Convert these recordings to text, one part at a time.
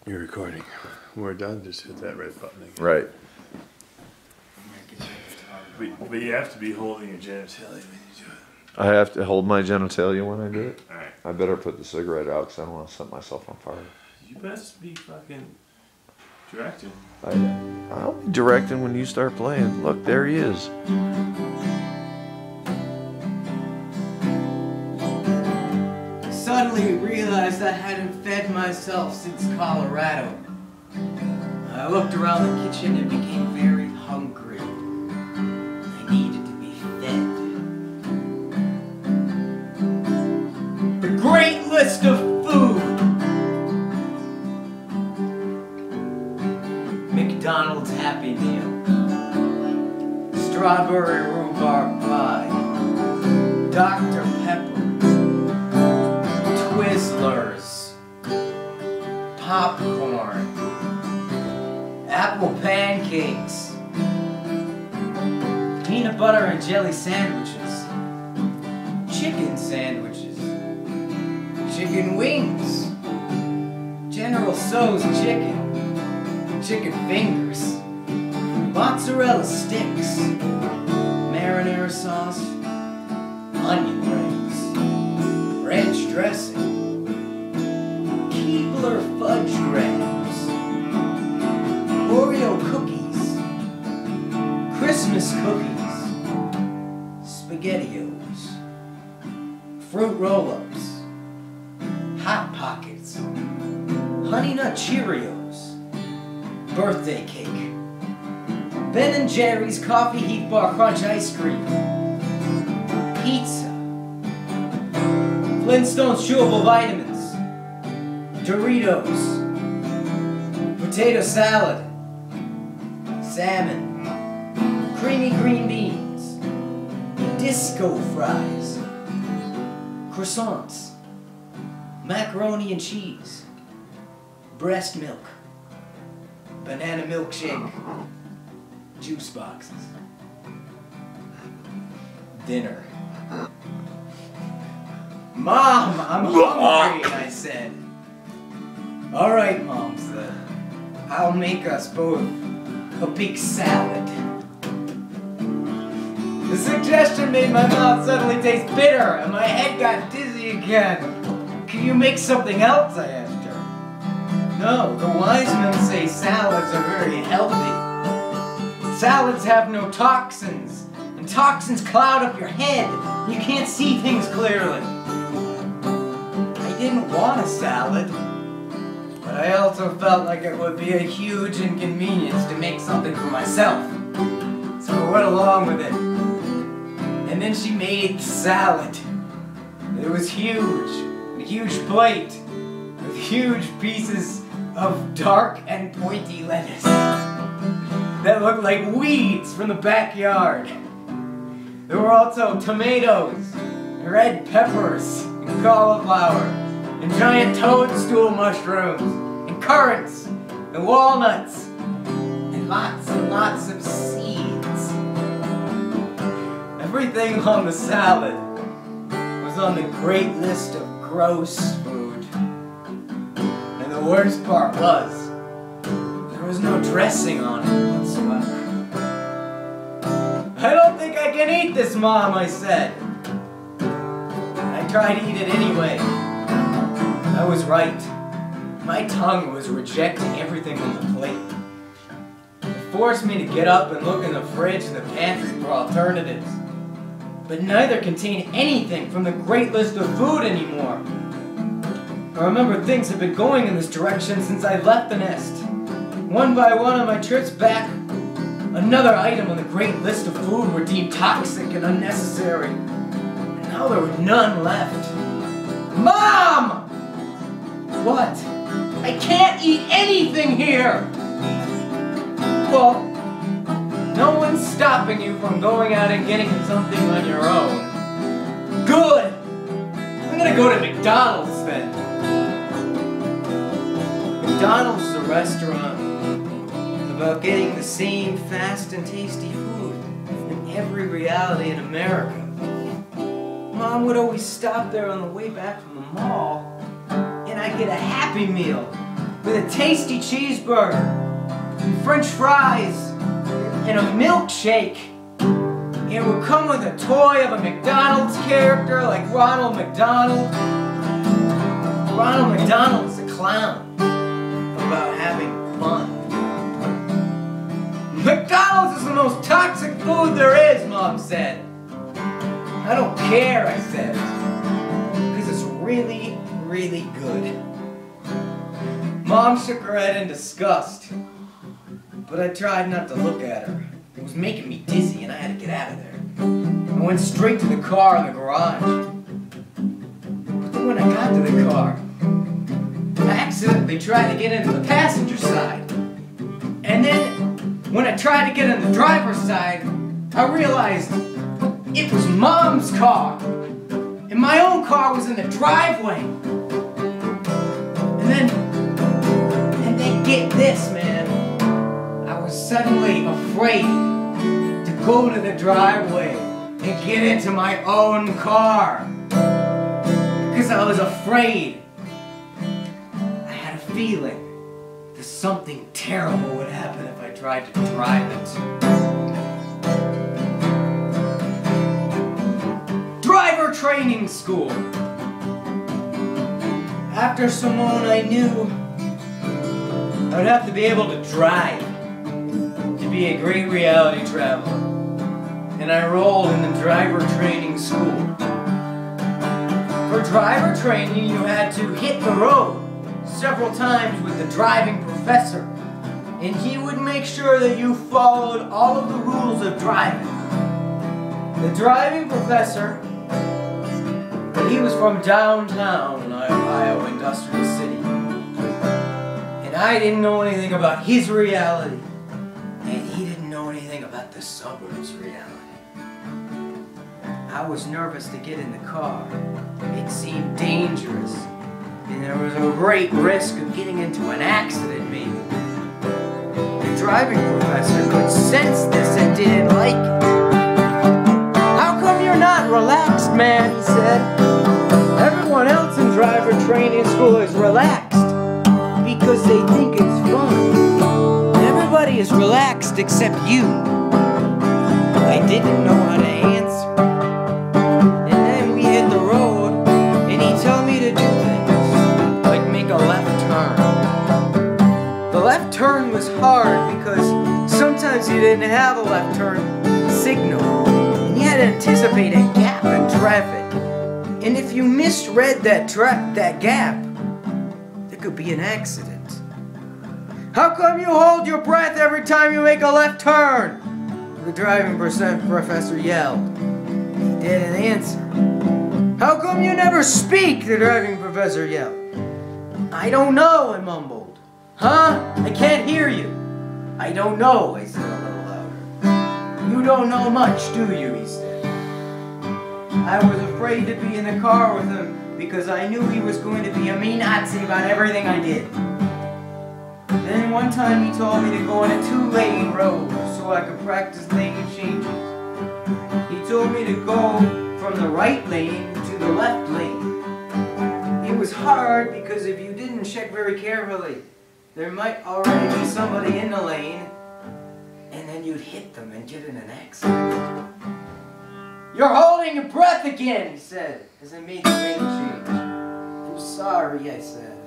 You're recording. When we're done, just hit that red button again. Right. But you have to be holding your genitalia when you do it. I have to hold my genitalia when I do it? Alright. I better put the cigarette out because I don't want to set myself on fire. You best be fucking directed. I'll be directing when you start playing. Look, there he is. Suddenly realized I hadn't fed myself since Colorado. I looked around the kitchen and became very hungry. I needed to be fed. The great list of food. McDonald's Happy Meal. Strawberry rhubarb pie. Dr. Pepper. Twizzlers, popcorn, apple pancakes, peanut butter and jelly sandwiches, chicken sandwiches, chicken wings, General Tso's chicken, chicken fingers, mozzarella sticks, marinara sauce, onion rings, ranch dressing, Keebler fudge grams, Oreo cookies, Christmas cookies, SpaghettiOs, fruit roll-ups, Hot Pockets, Honey Nut Cheerios, birthday cake, Ben & Jerry's Coffee Heat Bar Crunch ice cream, pizza, Flintstones chewable vitamins, Doritos, potato salad, salmon, creamy green beans, disco fries, croissants, macaroni and cheese, breast milk, banana milkshake, juice boxes, dinner. Mom, I'm hungry, I said. All right, Mom said. I'll make us both a big salad. The suggestion made my mouth suddenly taste bitter, and my head got dizzy again. Can you make something else? I asked her. No, the wise men say salads are very healthy. Salads have no toxins, and toxins cloud up your head. You can't see things clearly. I didn't want a salad, but I also felt like it would be a huge inconvenience to make something for myself. So I went along with it. And then she made salad. It was huge, a huge plate, with huge pieces of dark and pointy lettuce that looked like weeds from the backyard. There were also tomatoes, red peppers, and cauliflower, and giant toadstool mushrooms, and currants, and walnuts, and lots of seeds. Everything on the salad was on the great list of gross food. And the worst part was, there was no dressing on it whatsoever. I don't think I can eat this, Mom, I said. I tried to eat it anyway. I was right. My tongue was rejecting everything on the plate. It forced me to get up and look in the fridge and the pantry for alternatives. But neither contained anything from the great list of food anymore. I remember things had been going in this direction since I left the nest. One by one on my trips back, another item on the great list of food were deemed toxic and unnecessary. And now there were none left. Mom! What? I can't eat anything here! Well, no one's stopping you from going out and getting something on your own. Good! I'm gonna go to McDonald's then. McDonald's is a restaurant about getting the same fast and tasty food in every reality in America. Mom would always stop there on the way back from the mall, and I'd get a Happy Meal with a tasty cheeseburger, and French fries, and a milkshake. It would come with a toy of a McDonald's character like Ronald McDonald. Ronald McDonald's a clown about having fun. McDonald's is the most toxic food there is, Mom said. I don't care, I said, because it's really, really good. Mom shook her head in disgust, but I tried not to look at her. It was making me dizzy and I had to get out of there. I went straight to the car in the garage. But then when I got to the car, I accidentally tried to get into the passenger side. And then, when I tried to get in the driver's side, I realized it was Mom's car. And my own car was in the driveway. And then get this, man. I was suddenly afraid to go to the driveway and get into my own car. Because I was afraid. I had a feeling that something terrible would happen if I tried to drive it. Driver training school. After Simone, I knew I would have to be able to drive to be a great reality traveler. And I enrolled in the driver training school. For driver training, you had to hit the road several times with the driving professor. And he would make sure that you followed all of the rules of driving. The driving professor, he was from downtown Ohio, Industrial City. And I didn't know anything about his reality. And he didn't know anything about the suburbs' reality. I was nervous to get in the car. It seemed dangerous. And there was a great risk of getting into an accident, maybe. The driving professor could sense this and didn't like it. How come you're not relaxed, man? He said. Everyone else in driver training school is relaxed because they think it's fun. Everybody is relaxed except you. I didn't know how to answer. And then we hit the road and he told me to do things like make a left turn. The left turn was hard because sometimes you didn't have a left turn signal. And you had to anticipate a gap in traffic. And if you misread that gap, there could be an accident. How come you hold your breath every time you make a left turn? The driving professor yelled. He didn't answer. How come you never speak? The driving professor yelled. I don't know, I mumbled. Huh? I can't hear you. I don't know, I said a little louder. You don't know much, do you? He said. I was afraid to be in the car with him because I knew he was going to be a mean Nazi about everything I did. Then one time he told me to go on a 2-lane road so I could practice lane changes. He told me to go from the right lane to the left lane. It was hard because if you didn't check very carefully, there might already be somebody in the lane and then you'd hit them and get in an accident. You're holding your breath again, he said, as I made the lane change. I'm sorry, I said.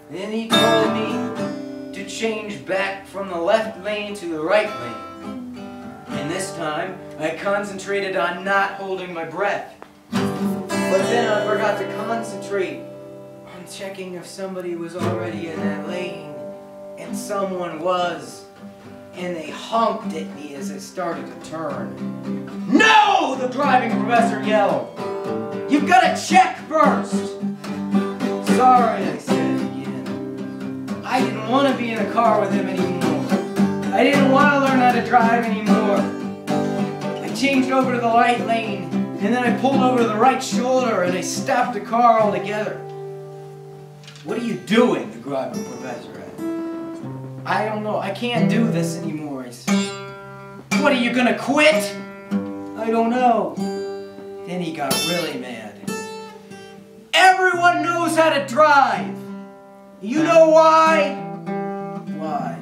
Then he told me to change back from the left lane to the right lane. And this time, I concentrated on not holding my breath. But then I forgot to concentrate on checking if somebody was already in that lane. And someone was. And they honked at me as I started to turn. No! The driving professor yelled. You've got to check first! Sorry, I said again. I didn't want to be in a car with him anymore. I didn't want to learn how to drive anymore. I changed over to the right lane, and then I pulled over to the right shoulder and I stopped the car altogether. What are you doing? The driving professor asked. I don't know. I can't do this anymore, I said. What, are you gonna quit? I don't know. Then he got really mad. Everyone knows how to drive. You know why? Why?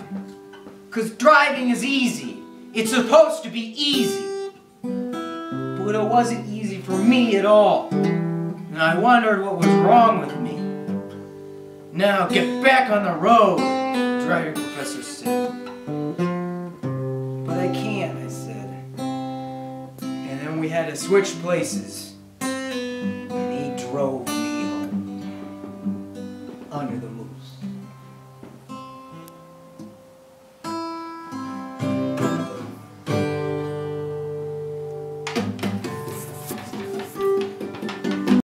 'Cause driving is easy. It's supposed to be easy. But it wasn't easy for me at all. And I wondered what was wrong with me. Now get back on the road, the driving professor said. But I can't, I said. And then we had to switch places.